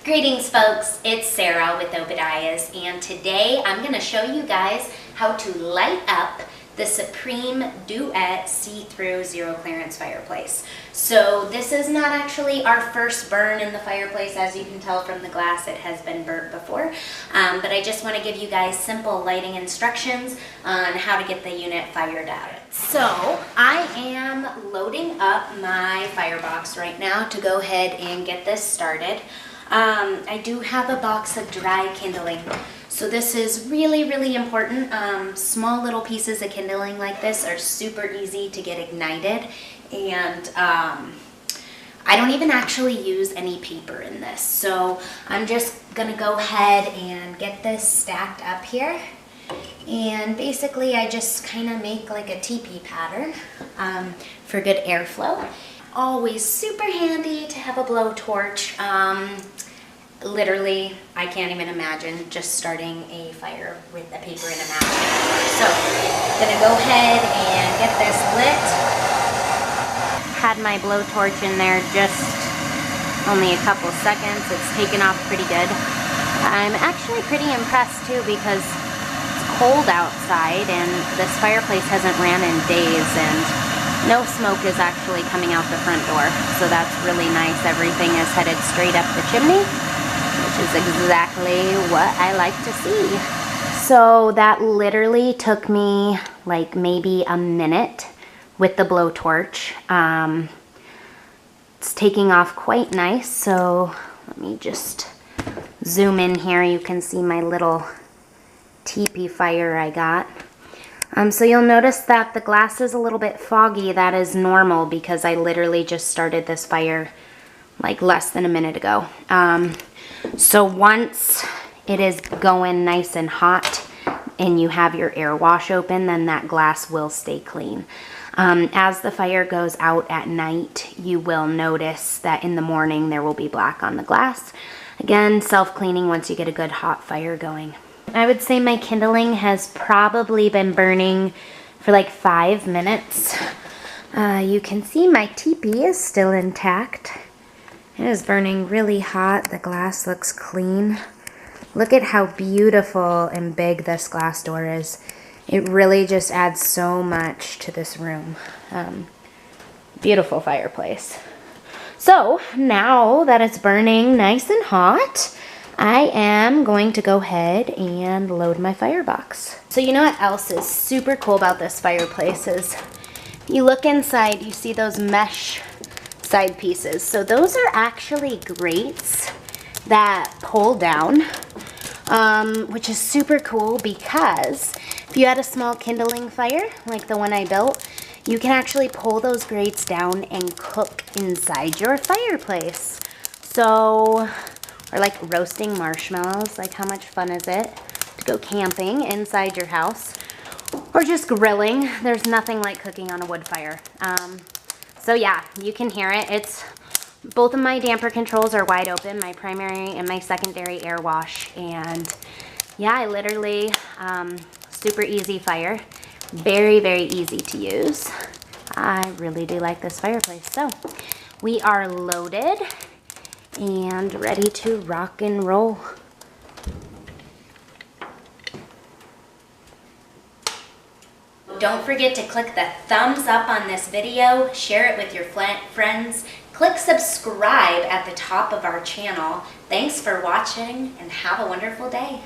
Greetings folks, it's Sarah with Obadiah's, and today I'm going to show you guys how to light up the Supreme Duet See-Thru Zero Clearance Fireplace. So this is not actually our first burn in the fireplace. As you can tell from the glass, it has been burnt before. But I just want to give you guys simple lighting instructions on how to get the unit fired up. So I am loading up my firebox right now to go ahead and get this started. I do have a box of dry kindling. So this is really important. Small little pieces of kindling like this are super easy to get ignited, and I don't even actually use any paper in this. So I'm just gonna go ahead and get this stacked up here, and basically I just kind of make like a teepee pattern for good airflow. Always super handy to have a blowtorch. Literally, I can't even imagine just starting a fire with a paper and a match. So, I'm gonna go ahead and get this lit. Had my blowtorch in there just only a couple seconds. It's taken off pretty good. I'm actually pretty impressed too because it's cold outside and this fireplace hasn't ran in days, and no smoke is actually coming out the front door. So that's really nice. Everything is headed straight up the chimney, which is exactly what I like to see. So that literally took me like maybe a minute with the blowtorch. It's taking off quite nice. So let me just zoom in here. You can see my little teepee fire I got. So you'll notice that the glass is a little bit foggy. That is normal because I literally just started this fire like less than a minute ago. So once it is going nice and hot and you have your air wash open, then that glass will stay clean. As the fire goes out at night, you will notice that in the morning there will be black on the glass. Again, self-cleaning once you get a good hot fire going. I would say my kindling has probably been burning for like 5 minutes. You can see my teepee is still intact. It is burning really hot. The glass looks clean. Look at how beautiful and big this glass door is. It really just adds so much to this room. Beautiful fireplace. So now that it's burning nice and hot, I am going to go ahead and load my firebox. So you know what else is super cool about this fireplace is if you look inside, you see those mesh side pieces. So those are actually grates that pull down, which is super cool because if you had a small kindling fire like the one I built, you can actually pull those grates down and cook inside your fireplace. So, or like roasting marshmallows, like how much fun is it to go camping inside your house, or just grilling. There's nothing like cooking on a wood fire. So yeah, you can hear it. It's both of my damper controls are wide open, my primary and my secondary air wash, and yeah, I literally super easy fire, very easy to use. I really do like this fireplace. So we are loaded and ready to rock and roll. Don't forget to click the thumbs up on this video, share it with your friends, click subscribe at the top of our channel. Thanks for watching and have a wonderful day.